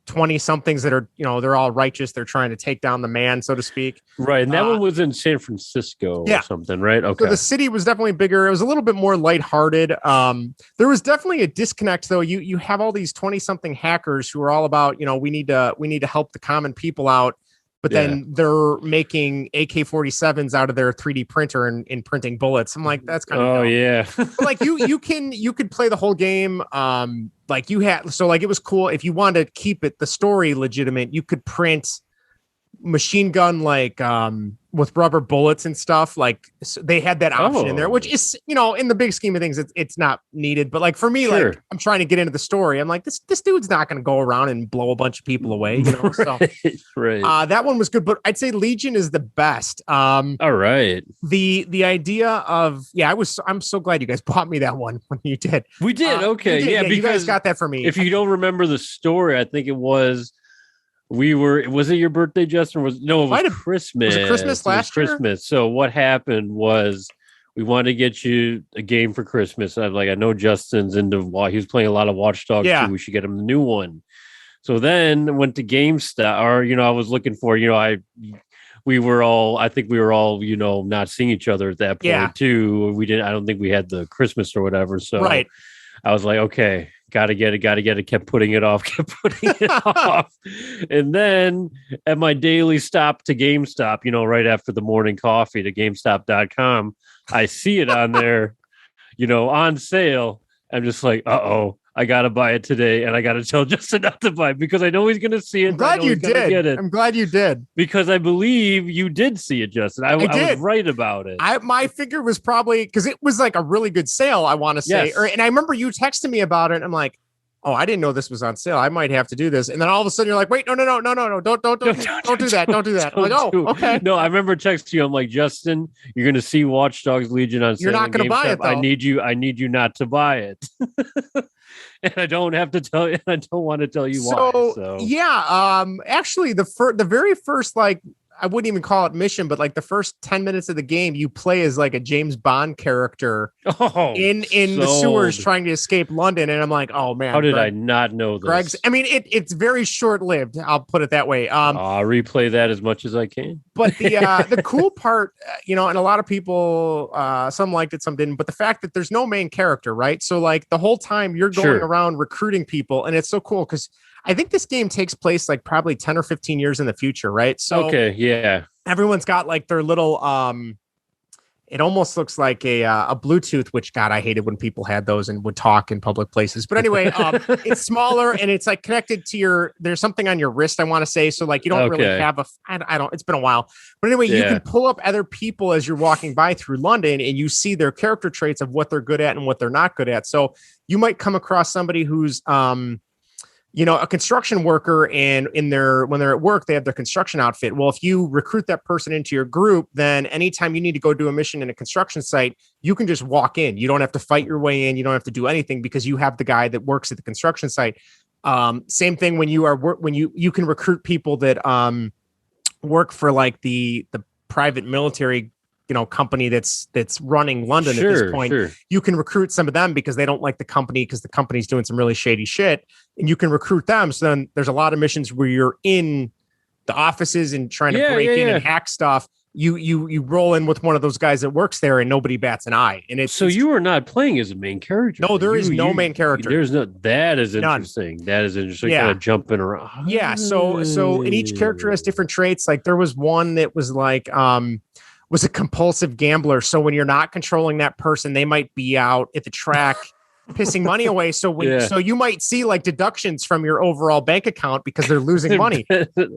20 somethings that are, they're all righteous. They're trying to take down the man, so to speak. Right. And that one was in San Francisco or something, right? Okay. So the city was definitely bigger. It was a little bit more lighthearted. There was definitely a disconnect though. You have all these 20 something hackers who are all about, we need to help the common people out. But then they're making AK-47s out of their 3D printer and printing bullets. I'm like, that's kind of dumb. Yeah. Like you could play the whole game. It was cool. If you wanted to keep the story legitimate, you could print machine gun with rubber bullets and stuff. Like they had that option in there, which is in the big scheme of things, it's not needed. But like for me, like I'm trying to get into the story. I'm like this dude's not going to go aroround and blow a bunch of people away. So right. That one was good, but I'd say Legion is the best. All right. The idea of I'm so glad you guys bought me that one when you did. We did. Okay. Because you guys got that for me. If you don't remember the story, I think it was. Was it your birthday, Justin? It was Christmas. Was it Christmas last year? Christmas. So what happened was we wanted to get you a game for Christmas. I know Justin's into he was playing a lot of Watch Dogs 2. We should get him the new one. So then went to GameStop, or I was looking for, I think we were all, not seeing each other at that point too. I don't think we had the Christmas or whatever. So I was like, okay. Gotta get it. Kept putting it off. And then at my daily stop to GameStop, right after the morning coffee to GameStop.com, I see it on there, on sale. I'm just like, I gotta buy it today, and I gotta tell Justin not to buy it because I know he's gonna see it. I'm glad you did. Get it. I'm glad you did because I believe you did see it, Justin. I was right about it. My figure was probably because it was like a really good sale. I want to say, and I remember you texting me about it. And I'm like, oh, I didn't know this was on sale. I might have to do this. And then all of a sudden you're like, wait, no, don't do that. Don't do that. I'm like, oh, okay. No, I remember texting you. I'm like, Justin, you're going to see Watch Dogs Legion on sale. You're not going to buy it, though. I need you not to buy it. And I don't have to tell you. I don't want to tell you why. So yeah, actually, the very first, like, I wouldn't even call it mission, but like the first 10 minutes of the game, you play as like a James Bond character in the sewers trying to escape London. And I'm like, oh man, how did I not know this? I mean, it's very short lived. I'll put it that way. I'll replay that as much as I can. But the cool part, and a lot of people, some liked it, some didn't. But the fact that there's no main character, right? So like the whole time you're going around recruiting people, and it's so cool because I think this game takes place like probably 10 or 15 years in the future, right? So okay, yeah. Everyone's got like their little it almost looks like a Bluetooth, which God, I hated when people had those and would talk in public places. But anyway, it's smaller and it's like connected to there's something on your wrist, I want to say. So like you don't really have I don't, it's been a while. But anyway, you can pull up other people as you're walking by through London and you see their character traits of what they're good at and what they're not good at. So you might come across somebody who's a construction worker, and when they're at work, they have their construction outfit. Well, if you recruit that person into your group, then anytime you need to go do a mission in a construction site, you can just walk in. You don't have to fight your way in. You don't have to do anything because you have the guy that works at the construction site. Same thing when you can recruit people that work for like the private military company that's running London at this point. You can recruit some of them because they don't like the company because the company's doing some really shady shit, and you can recruit them. So then there's a lot of missions where you're in the offices and trying to break in and hack stuff. You roll in with one of those guys that works there and nobody bats an eye. And you are not playing as a main character. No, there is no main character. That is interesting. None. That is interesting. Kind of jumping around. Yeah. So and each character has different traits. Like there was one that was like was a compulsive gambler. So when you're not controlling that person, they might be out at the track pissing money away. So so you might see like deductions from your overall bank account because they're losing money.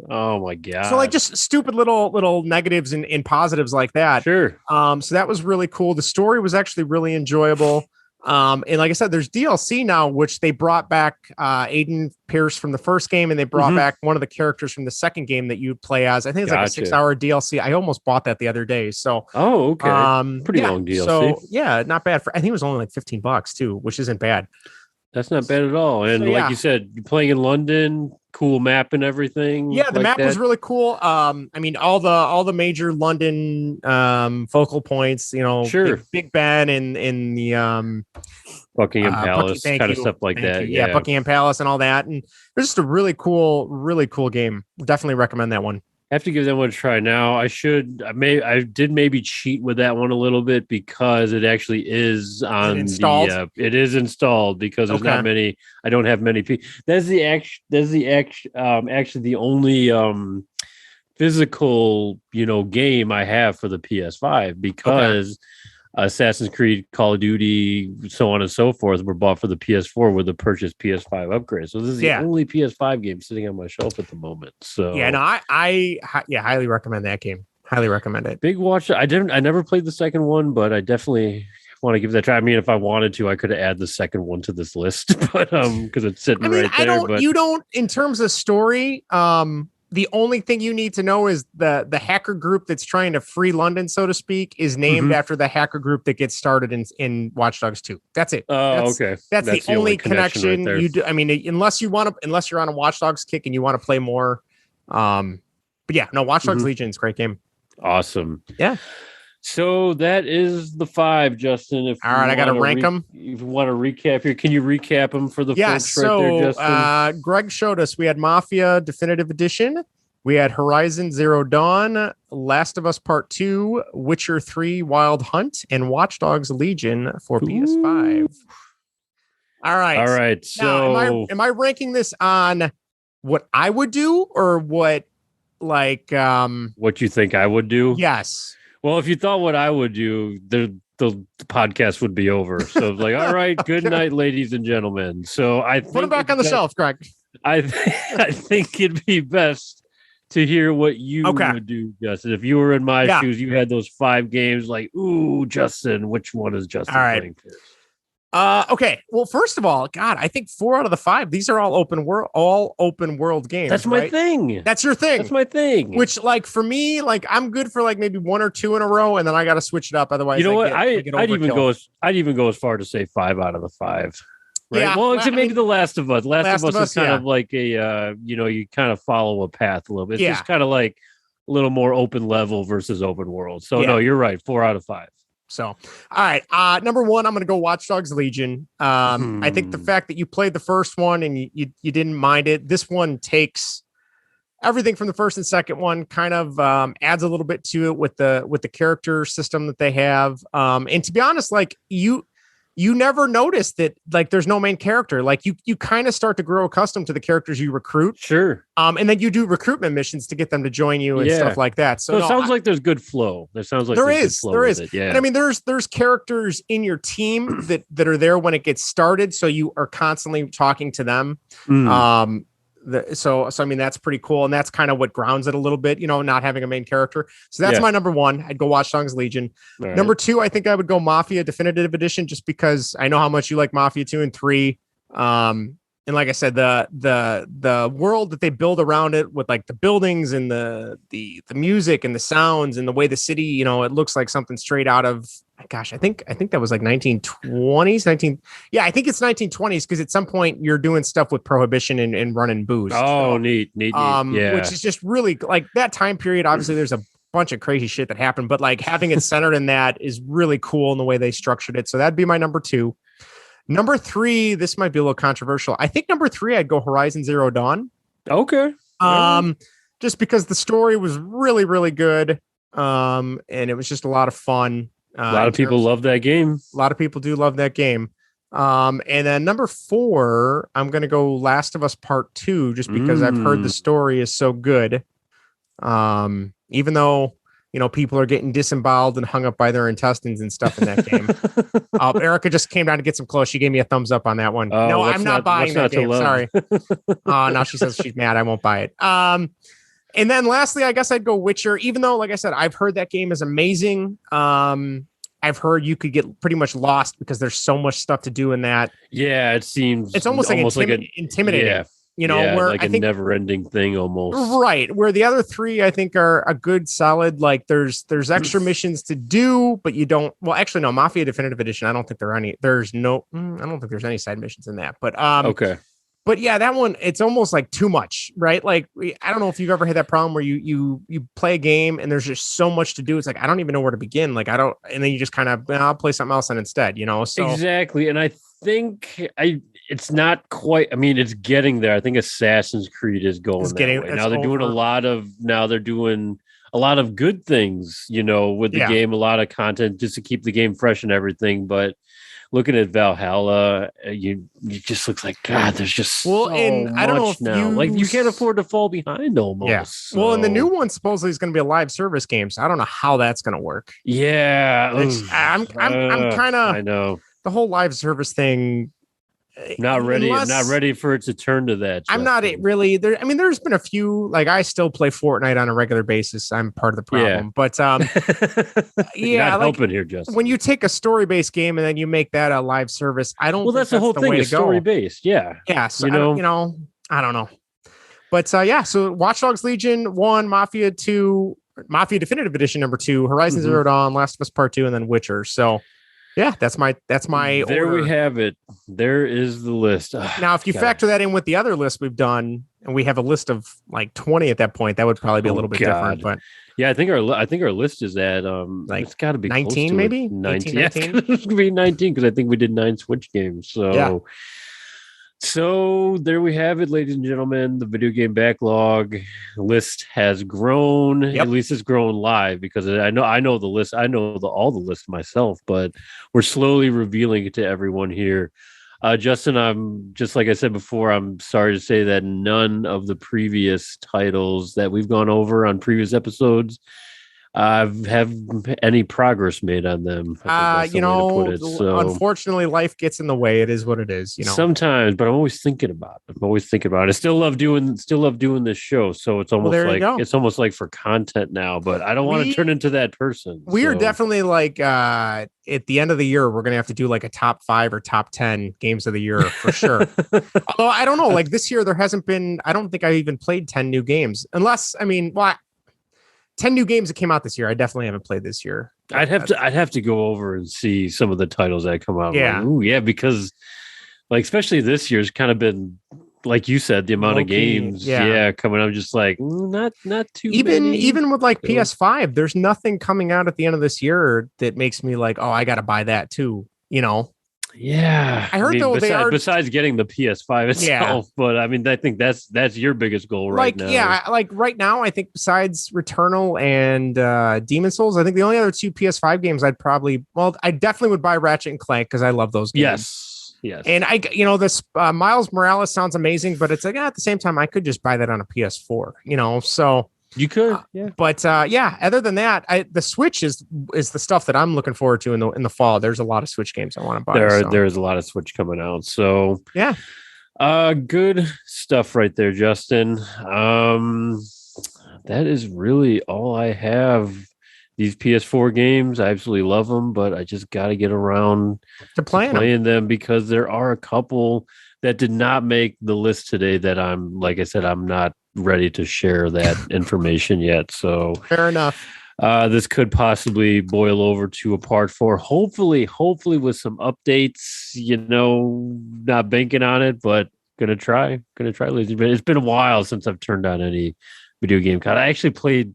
Oh my God. So like just stupid little negatives and positives like that. Sure. So that was really cool. The story was actually really enjoyable. And like I said, there's DLC now, which they brought back Aiden Pierce from the first game, and they brought back one of the characters from the second game that you play as. I think it's like a 6-hour DLC. I almost bought that the other day. So okay, pretty long DLC. So yeah, not bad. I think it was only like $15 too, which isn't bad. That's not bad at all. And like you said, you're playing in London, cool map and everything. Yeah, the map was really cool. I mean, all the major London focal points, Big Ben and in the Buckingham Palace, kind of stuff like that. Yeah, Buckingham Palace and all that. And it's just a really cool game. Definitely recommend that one. I have to give that one a try now. I did maybe cheat with that one a little bit because it actually is on it is installed because there's not many. I don't have many people. Actually the only physical game I have for the PS5 because Assassin's Creed, Call of Duty, so on and so forth were bought for the PS4 with the purchased PS5 upgrade. So this is the only PS5 game sitting on my shelf at the moment. So I highly recommend that game. Highly recommend it. Big watch. I never played the second one, but I definitely want to give that a try. I mean, if I wanted to, I could add the second one to this list, but because it's sitting right there. You don't in terms of story. The only thing you need to know is the hacker group that's trying to free London, so to speak, is named after the hacker group that gets started in Watch Dogs 2. That's it. Okay. That's the only connection right you do. I mean, unless you're on a Watch Dogs kick and you want to play more. But yeah, no, Watch Dogs Legion is a great game. Awesome. Yeah. So that is the 5, Justin. All right, I got to rank them. If you want to recap here, can you recap them for the folks right there, Justin? Greg showed us we had Mafia Definitive Edition. We had Horizon Zero Dawn, Last of Us Part 2, Witcher 3 Wild Hunt, and Watch Dogs Legion for PS5. All right. So now, am I ranking this on what I would do or what what you think I would do? Yes. Well, if you thought what I would do, the podcast would be over. So it's like, all right, good night, ladies and gentlemen. So I think put them back on the shelf, Greg. I think it'd be best to hear what you would do, Justin. If you were in my shoes, you had those 5 games. Like, ooh, Justin, which one is Justin playing first? Okay. Well, first of all, God, I think 4 out of the 5. These are all open world games. That's my right? thing. That's your thing. That's my thing. Which, like, for me, like, I'm good for like maybe 1 or 2 in a row, and then I got to switch it up. Otherwise, You know what? I get I'd even overkill. go as far to say 5 out of the 5. Right. Yeah. Well, I except maybe mean, The Last of Us. Last of Us is kind yeah. of like a you kind of follow a path a little bit. It's Yeah. just kind of like a little more open level versus open world. So Yeah. no, you're right. 4 out of 5. So, all right. Number 1, I'm going to go Watch Dogs Legion. I think the fact that you played the first one and you didn't mind it. This one takes everything from the first and second one, kind of adds a little bit to it with the character system that they have. And to be honest, like you never notice that like there's no main character. Like you kind of start to grow accustomed to the characters you recruit. Sure. And then you do recruitment missions to get them to join you and stuff like that. So it sounds like there's good flow. There sounds like there there's is. good flow There with is. it. Yeah. And I mean, there's characters in your team that are there when it gets started. So you are constantly talking to them. So I mean, that's pretty cool. And that's kind of what grounds it a little bit, not having a main character. So that's my number 1. I'd go Watch Dogs Legion. Right. Number 2, I think I would go Mafia Definitive Edition, just because I know how much you like Mafia 2 and 3. And like I said, the world that they build around it with like the buildings and the music and the sounds and the way the city, it looks like something straight out of, gosh, I think that was like 1920s, I think it's 1920s, because at some point you're doing stuff with prohibition and running booze. Oh, so, neat. Yeah. Which is just really like that time period. Obviously, there's a bunch of crazy shit that happened, but like having it centered in that is really cool in the way they structured it. So that'd be my number 2. Number 3, this might be a little controversial. I think number 3, I'd go Horizon Zero Dawn. Okay. Just because the story was really, really good. And it was just a lot of fun. A lot of people love that game. A lot of people do love that game. And then number 4, I'm going to go Last of Us Part 2, just because I've heard the story is so good. Even though, people are getting disemboweled and hung up by their intestines and stuff in that game. Erica just came down to get some clothes. She gave me a thumbs up on that one. No, I'm not buying that game. Sorry. Now she says she's mad. I won't buy it. And then lastly, I guess I'd go Witcher, even though, like I said, I've heard that game is amazing. I've heard you could get pretty much lost because there's so much stuff to do in that. Yeah, it seems it's almost like intimidating. Yeah. Where like I think never-ending thing almost. Right. Where the other 3, I think, are a good solid. Like there's extra missions to do, but you don't. Well, actually, no. Mafia Definitive Edition. I don't think there are any. There's no. I don't think there's any side missions in that. But okay. But yeah, that one, it's almost like too much, right? Like I don't know if you've ever had that problem where you play a game and there's just so much to do. It's like I don't even know where to begin. Like and then you just kind of I'll play something else instead. So exactly. And I think it's not quite. I mean, it's getting there. I think Assassin's Creed is going that way. Now they're doing a lot of good things, with the game, a lot of content just to keep the game fresh and everything. But looking at Valhalla, you just looks like, God, there's just so and I don't know much now. Like you can't afford to fall behind almost. Yeah. So. Well, and the new one supposedly is going to be a live service game, so I don't know how that's going to work. Yeah, I'm kind of. I know the whole live service thing. Not ready for it to turn to that. I'm not really there. I mean, there's been a few, like I still play Fortnite on a regular basis. I'm part of the problem, but You're not helping here, Justin. When you take a story-based game and then you make that a live service, I don't. Well, that's the whole thing. Is story-based, yeah. Yeah, so I don't know, but so Watch Dogs Legion 1, Mafia 2, Mafia Definitive Edition number 2, Horizon Zero Dawn, Last of Us Part 2, and then Witcher. So. Yeah, that's my there order. We have it. There is the list. Now, if you factor that in with the other list we've done, and we have a list of like 20 at that point, that would probably be a little bit different. But yeah, I think our list is at it's got to be 19, maybe 19. It's gonna be 19 because I think we did 9 Switch games. So. Yeah. So there we have it, ladies and gentlemen. The video game backlog list has grown. Yep. At least it's grown live because I know the list. I know all the list myself, but we're slowly revealing it to everyone here. Justin, I'm just like I said before. I'm sorry to say that none of the previous titles that we've gone over on previous episodes Have any progress made on them? I think that's the way to put it. So unfortunately, life gets in the way. It is what it is. Sometimes, but I'm always thinking about it. I still love doing this show. So it's almost like for content now. But I don't want to turn into that person. We are definitely like at the end of the year, we're gonna have to do like a top 5 or top 10 games of the year for sure. Although I don't know, like this year there hasn't been. I don't think I even played 10 new games, unless 10 new games that came out this year. I definitely haven't played this year. I'd have to go over and see some of the titles that come out. Yeah. Like, ooh, yeah, because like especially this year's kind of been like you said, the amount of games coming out. I'm just like not too many. Even with like PS5, there's nothing coming out at the end of this year that makes me like, oh, I gotta buy that too, Yeah, I heard besides getting the PS5 itself, but I mean, I think that's your biggest goal right now. Yeah, like right now, I think besides Returnal and Demon Souls, I think the only other 2 PS5 games I definitely would buy Ratchet and Clank because I love those games. Yes. And this Miles Morales sounds amazing, but it's like at the same time, I could just buy that on a PS4. So. You could, yeah. But other than that, the Switch is the stuff that I'm looking forward to in the fall. There's a lot of Switch games I want to buy. There's a lot of Switch coming out. So yeah. Good stuff right there, Justin. That is really all I have. These PS4 games, I absolutely love them, but I just got to get around to playing them because there are a couple that did not make the list today that I'm not ready to share that information yet. So fair enough. This could possibly boil over to a part 4. Hopefully with some updates, not banking on it, but gonna try. It's been a while since I've turned on any video game. I actually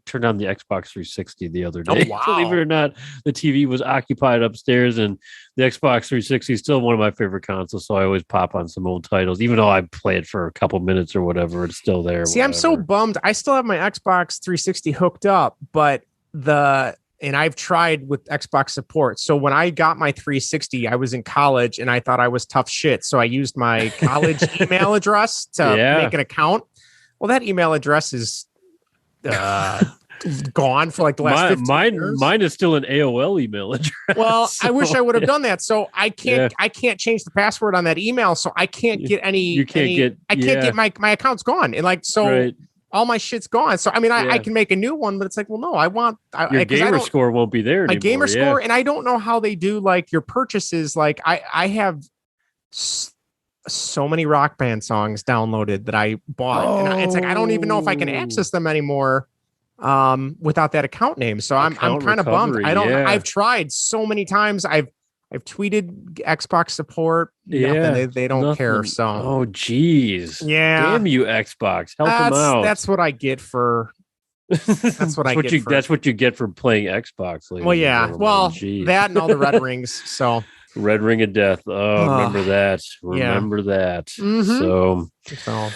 turned on the Xbox 360 the other day. Oh, wow. Believe it or not, the TV was occupied upstairs, and the Xbox 360 is still one of my favorite consoles. So I always pop on some old titles, even though I play it for a couple minutes or whatever. It's still there. See, I'm so bummed. I still have my Xbox 360 hooked up, but and I've tried with Xbox support. So when I got my 360, I was in college and I thought I was tough shit. So I used my college email address to make an account. Well, that email address is gone for like the last 15 years. Mine is still an AOL email address. Well, so, I wish I would have done that. So I can't change the password on that email. So I can't get any. I can't get my account's gone. And like all my shit's gone. So I mean, I can make a new one, but it's like, well, no, your gamer score won't be there anymore. My gamer score, and I don't know how they do like your purchases. Like I have so many Rock Band songs downloaded that I bought, and it's like I don't even know if I can access them anymore without that account name. So I'm kind of bummed. I've tried so many times. I've tweeted Xbox support. Nothing. They don't care. So geez. Yeah. Damn you, Xbox. Help them out. That's what I get for. That's what That's what you get for playing Xbox. Well, yeah. Well, that and all the red rings. So. Red Ring of Death. Oh, remember that. Remember that. Mm-hmm. So,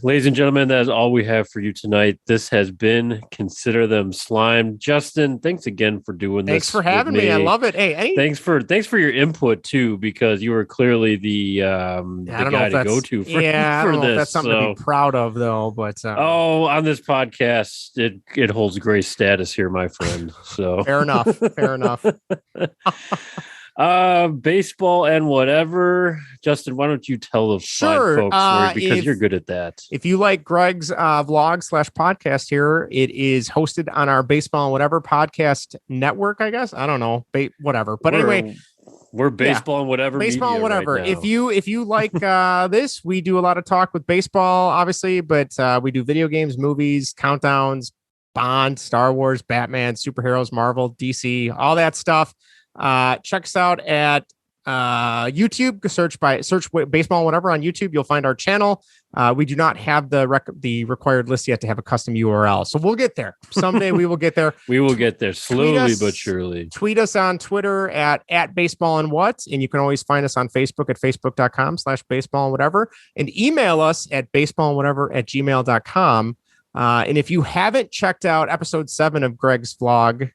ladies and gentlemen, that is all we have for you tonight. This has been Consider Them Slime. Justin, thanks again for doing this. Thanks for having me. I love it. Hey, thanks for your input too, because you were clearly the guy to go to for, I for don't know this. If that's something to be proud of, though. But on this podcast, it holds great status here, my friend. So fair enough. Baseball and whatever. Justin, why don't you tell the fine folks because you're good at that. If you like Greg's vlog/podcast here, it is hosted on our Baseball and Whatever podcast network, I guess. I don't know, whatever. But anyway, we're Baseball and Whatever. Baseball and Whatever. Right if you like this, we do a lot of talk with baseball, obviously, but we do video games, movies, countdowns, Bond, Star Wars, Batman, superheroes, Marvel, DC, all that stuff. Check us out at YouTube. Search Baseball and Whatever on YouTube. You'll find our channel. We do not have the required list yet to have a custom URL, so we'll get there someday. We will get there. We will get there slowly but surely. Tweet us on Twitter at Baseball and What, and you can always find us on Facebook at facebook.com/baseball and whatever, and email us at baseballandwhatever@gmail.com. And if you haven't checked out episode 7 of Greg's vlog,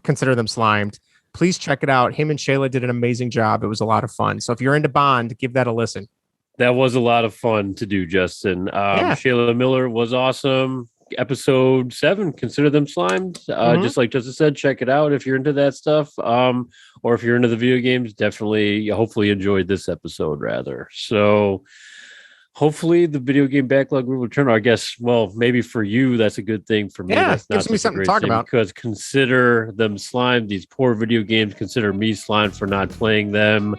Consider Them Slimed, please check it out. Him and Shayla did an amazing job. It was a lot of fun. So if you're into Bond, give that a listen. That was a lot of fun to do, Justin. Shayla Miller was awesome. episode 7, Consider Them Slimed. Just like Justin said, check it out if you're into that stuff. Or if you're into the video games, definitely, hopefully enjoyed this episode rather. So hopefully the video game backlog will return. I guess, well, maybe for you, that's a good thing. For me, that's not gives me something to talk about. Because Consider Them Slimed, these poor video games, consider me slimed for not playing them.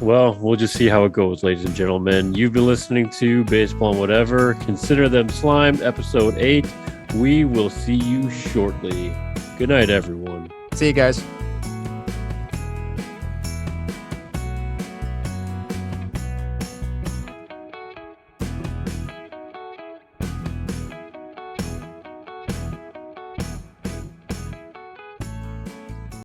Well, we'll just see how it goes, ladies and gentlemen. You've been listening to Baseball and Whatever. Consider Them Slimed, episode 8. We will see you shortly. Good night, everyone. See you guys.